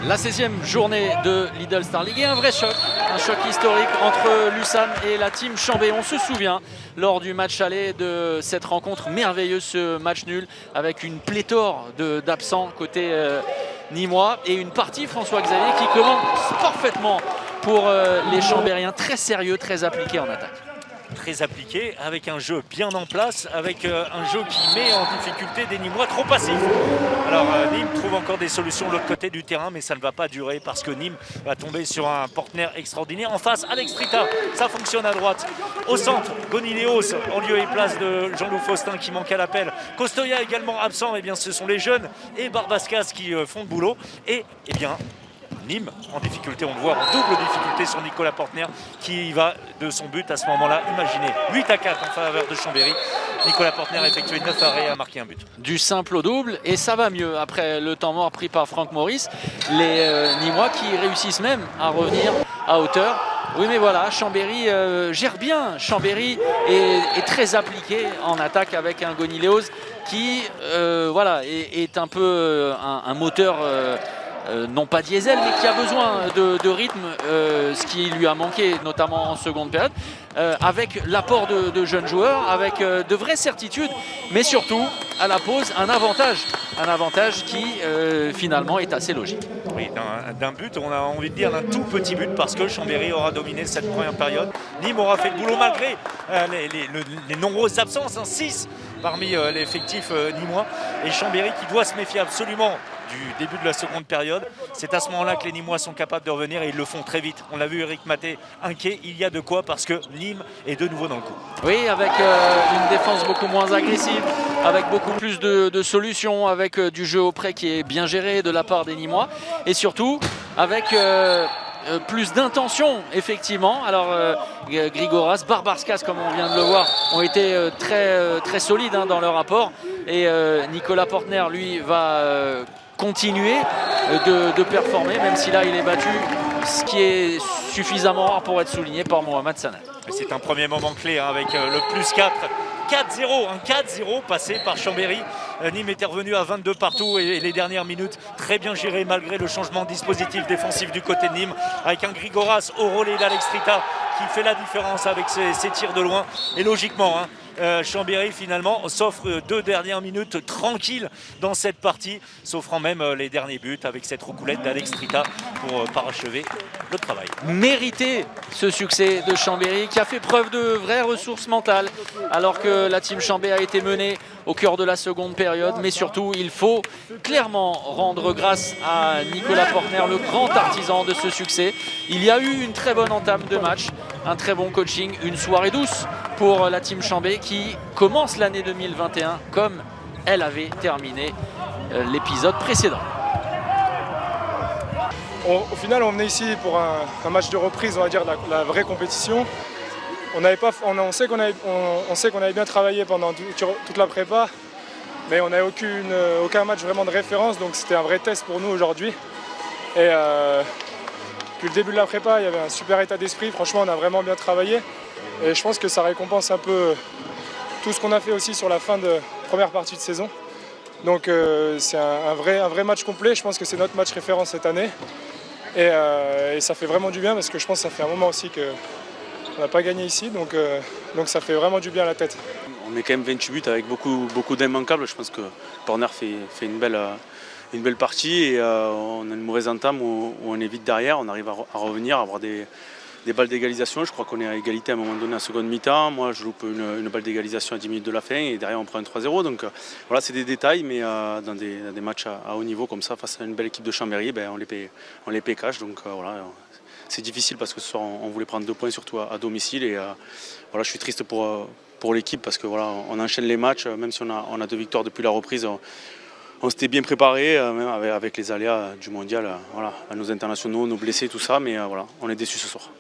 La 16e journée de Lidl Star League et un vrai choc, un choc historique entre Lucerne et la team Chambé. On se souvient lors du match aller de cette rencontre merveilleuse, ce match nul avec une pléthore d'absents côté nîmois et une partie François-Xavier qui commence parfaitement pour les Chambériens, très sérieux, très appliqué en attaque. Très appliqué, avec un jeu bien en place, avec un jeu qui met en difficulté des Nîmois trop passifs. Alors Nîmes trouve encore des solutions de l'autre côté du terrain, mais ça ne va pas durer parce que Nîmes va tomber sur un partenaire extraordinaire. En face, Alex Trita, ça fonctionne à droite. Au centre, Goniléos, en lieu et place de Jean-Loup Faustin qui manque à l'appel. Costoya également absent, et bien ce sont les jeunes et Barbascas qui font le boulot. Et bien Nîmes en difficulté, on le voit en double difficulté sur Nicolas Portner qui va de son but à ce moment-là. Imaginez 8-4 en faveur de Chambéry. Nicolas Portner a effectué 9 arrêts et a marqué un but. Du simple au double et ça va mieux après le temps mort pris par Franck Maurice. Les Nîmois qui réussissent même à revenir à hauteur. Oui mais voilà, Chambéry gère bien. Chambéry est très appliqué en attaque avec un Goniléos qui voilà, est un peu un moteur non pas diesel mais qui a besoin de rythme, ce qui lui a manqué notamment en seconde période, avec l'apport de jeunes joueurs, avec de vraies certitudes, mais surtout à la pause un avantage qui finalement est assez logique. Oui, d'un but, on a envie de dire d'un tout petit but parce que Chambéry aura dominé cette première période. Nîmes aura fait le boulot malgré les nombreuses absences, 6 parmi l'effectif nîmois, et Chambéry qui doit se méfier absolument du début de la seconde période. C'est à ce moment-là que les Nîmois sont capables de revenir et ils le font très vite. On l'a vu, Eric Maté inquiet, il y a de quoi parce que Nîmes est de nouveau dans le coup. Oui, avec une défense beaucoup moins agressive, avec beaucoup plus de solutions, avec du jeu au près qui est bien géré de la part des Nîmois et surtout avec plus d'intention effectivement. Alors Grigoras, Barbascas comme on vient de le voir ont été très solides dans leur apport et Nicolas Portner lui va continuer de performer même si là il est battu, ce qui est suffisamment rare pour être souligné par Mohamed Sanad. C'est un premier moment clé avec le plus 4. 4-0, un 4-0 passé par Chambéry. Nîmes était revenu à 22 partout et les dernières minutes très bien gérées malgré le changement de dispositif défensif du côté de Nîmes avec un Grigoras au relais d'Alex Trita qui fait la différence avec ses tirs de loin et logiquement Chambéry finalement s'offre 2 dernières minutes tranquilles dans cette partie, s'offrant même les derniers buts avec cette roucoulette d'Alex Trita pour parachever le travail. Mérité ce succès de Chambéry qui a fait preuve de vraies ressources mentales alors que la team Chambé a été menée au cœur de la seconde période, mais surtout il faut clairement rendre grâce à Nicolas Portner, le grand artisan de ce succès. Il y a eu une très bonne entame de match, un très bon coaching, une soirée douce pour la team Chambé qui commence l'année 2021 comme elle avait terminé l'épisode précédent. Au final, on venait ici pour un match de reprise, on va dire la vraie compétition. On sait qu'on avait bien travaillé pendant toute la prépa, mais on n'avait aucun match vraiment de référence, donc c'était un vrai test pour nous aujourd'hui. Et depuis le début de la prépa, il y avait un super état d'esprit. Franchement, on a vraiment bien travaillé. Et je pense que ça récompense un peu tout ce qu'on a fait aussi sur la fin de première partie de saison. Donc c'est un vrai match complet. Je pense que c'est notre match référence cette année. Et ça fait vraiment du bien parce que je pense que ça fait un moment aussi qu'on n'a pas gagné ici. Donc ça fait vraiment du bien à la tête. On met quand même 28 buts avec beaucoup d'immanquables. Je pense que Portner fait une belle partie et on a une mauvaise entame où on est vite derrière. On arrive à revenir, à avoir des balles d'égalisation. Je crois qu'on est à égalité à un moment donné en seconde mi-temps. Moi, je loupe une balle d'égalisation à 10 minutes de la fin et derrière, on prend un 3-0. Donc voilà, c'est des détails, mais dans des matchs à haut niveau comme ça, face à une belle équipe de Chambéry, on les paye cash. Donc voilà, c'est difficile parce que ce soir, on voulait prendre 2 points, surtout à domicile. Et voilà, je suis triste pour l'équipe parce que voilà, on enchaîne les matchs, même si on a 2 victoires depuis la reprise. On s'était bien préparé, même avec les aléas du mondial, voilà, à nos internationaux, nos blessés, tout ça, mais voilà, on est déçus ce soir.